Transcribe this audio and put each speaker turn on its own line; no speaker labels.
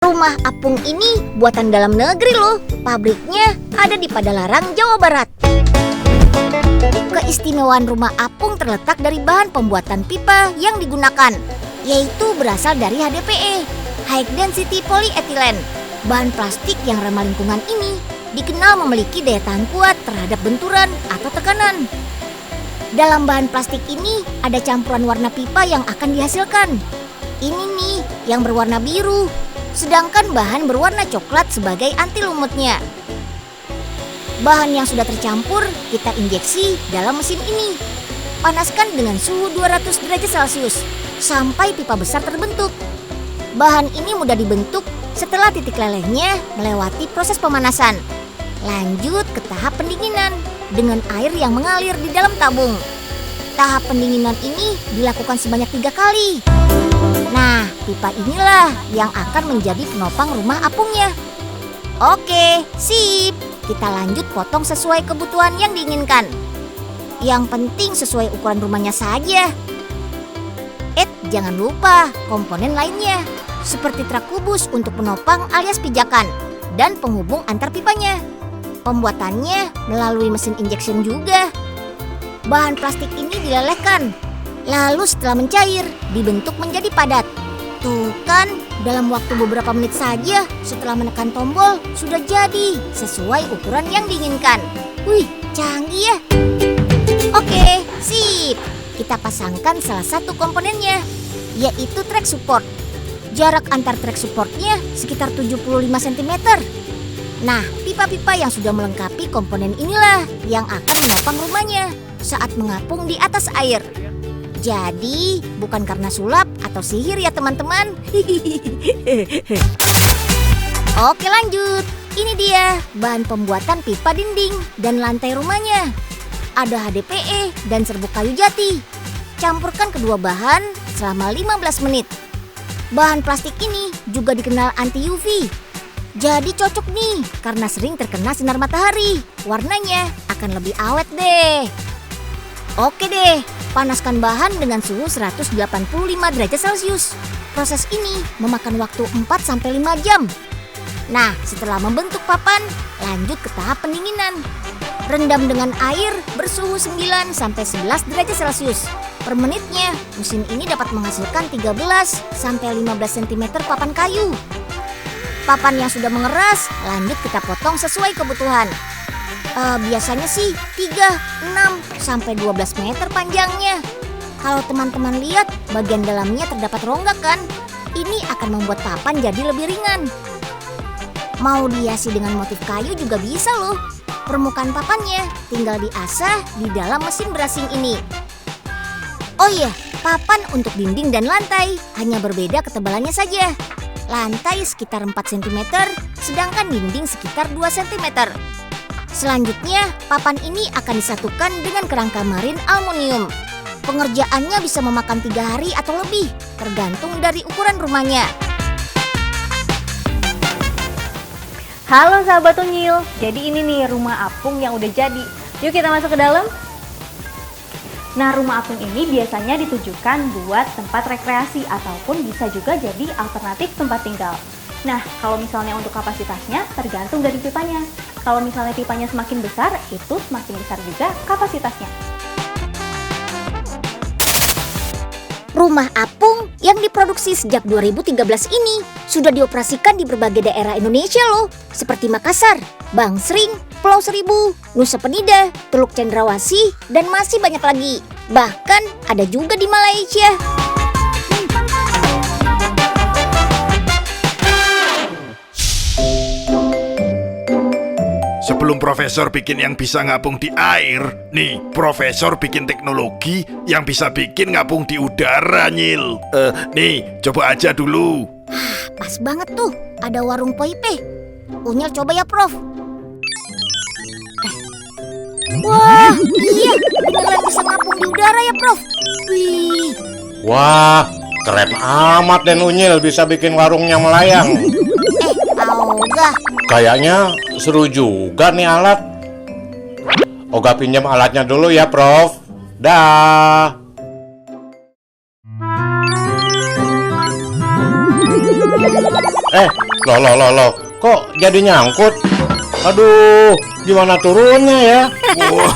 Rumah apung ini buatan dalam negeri loh. Pabriknya ada di Padalarang, Jawa Barat. Keistimewaan rumah apung terletak dari bahan pembuatan pipa yang digunakan, yaitu berasal dari HDPE, High Density Polyethylene. Bahan plastik yang ramah lingkungan ini dikenal memiliki daya tahan kuat terhadap benturan atau tekanan. Dalam bahan plastik ini ada campuran warna pipa yang akan dihasilkan. Ini nih yang berwarna biru, sedangkan bahan berwarna coklat sebagai anti lumutnya. Bahan yang sudah tercampur kita injeksi dalam mesin ini. Panaskan dengan suhu 200 derajat Celcius sampai pipa besar terbentuk. Bahan ini mudah dibentuk setelah titik lelehnya melewati proses pemanasan. Lanjut ke tahap pendinginan dengan air yang mengalir di dalam tabung. Tahap pendinginan ini dilakukan sebanyak 3 kali. Nah, pipa inilah yang akan menjadi penopang rumah apungnya. Oke, sip. Kita lanjut potong sesuai kebutuhan yang diinginkan. Yang penting sesuai ukuran rumahnya saja. Jangan lupa komponen lainnya, seperti truk kubus untuk penopang alias pijakan dan penghubung antar pipanya. Pembuatannya melalui mesin injection juga. Bahan plastik ini dilelehkan, lalu setelah mencair dibentuk menjadi padat. Tuh kan, dalam waktu beberapa menit saja setelah menekan tombol sudah jadi sesuai ukuran yang diinginkan. Wih, canggih ya. Oke, sip. Kita pasangkan salah satu komponennya, yaitu track support. Jarak antar track supportnya sekitar 75 cm. Nah, pipa-pipa yang sudah melengkapi komponen inilah yang akan menopang rumahnya saat mengapung di atas air. Jadi, bukan karena sulap atau sihir ya teman-teman. Oke, lanjut. Ini dia bahan pembuatan pipa dinding dan lantai rumahnya. Ada HDPE dan serbuk kayu jati. Campurkan kedua bahan selama 15 menit. Bahan plastik ini juga dikenal anti UV. Jadi cocok nih karena sering terkena sinar matahari. Warnanya akan lebih awet deh. Oke deh, panaskan bahan dengan suhu 185 derajat Celcius. Proses ini memakan waktu 4-5 jam. Nah, setelah membentuk papan, lanjut ke tahap pendinginan. Rendam dengan air bersuhu 9-11 derajat Celcius. Per menitnya, mesin ini dapat menghasilkan 13-15 cm papan kayu. Papan yang sudah mengeras, lanjut kita potong sesuai kebutuhan. Biasanya sih 3-6-12 meter panjangnya. Kalau teman-teman lihat, bagian dalamnya terdapat rongga kan? Ini akan membuat papan jadi lebih ringan. Mau dihiasi dengan motif kayu juga bisa loh. Permukaan papannya tinggal diasah di dalam mesin brashing ini. Oh iya, papan untuk dinding dan lantai hanya berbeda ketebalannya saja. Lantai sekitar 4 cm, sedangkan dinding sekitar 2 cm. Selanjutnya, papan ini akan disatukan dengan kerangka marin aluminium. Pengerjaannya bisa memakan 3 hari atau lebih, tergantung dari ukuran rumahnya.
Halo sahabat Unyil, jadi ini nih rumah apung yang udah jadi. Yuk kita masuk ke dalam. Nah, rumah apung ini biasanya ditujukan buat tempat rekreasi ataupun bisa juga jadi alternatif tempat tinggal. Nah, kalau misalnya untuk kapasitasnya tergantung dari pipanya. Kalau misalnya pipanya semakin besar, itu semakin besar juga kapasitasnya.
Rumah apung yang diproduksi sejak 2013 ini sudah dioperasikan di berbagai daerah Indonesia loh, seperti Makassar, Bangsering, Pulau Seribu, Nusa Penida, Teluk Cendrawasih, dan masih banyak lagi. Bahkan ada juga di Malaysia.
Sebelum Profesor bikin yang bisa ngapung di air, nih Profesor bikin teknologi yang bisa bikin ngapung di udara, Nyil. Nih, coba aja dulu.
Pas banget tuh, ada warung Poipe. Unyil coba ya, Prof. Wah, iya, beneran bisa ngapung di udara ya, Prof. Wih.
Wah, keren amat Den Unyil bisa bikin warungnya melayang.
Ogah.
Kayaknya seru juga nih alat. Oga pinjam alatnya dulu ya, Prof. Dah. Loh, kok jadi nyangkut? Aduh, gimana turunnya ya?
Wow.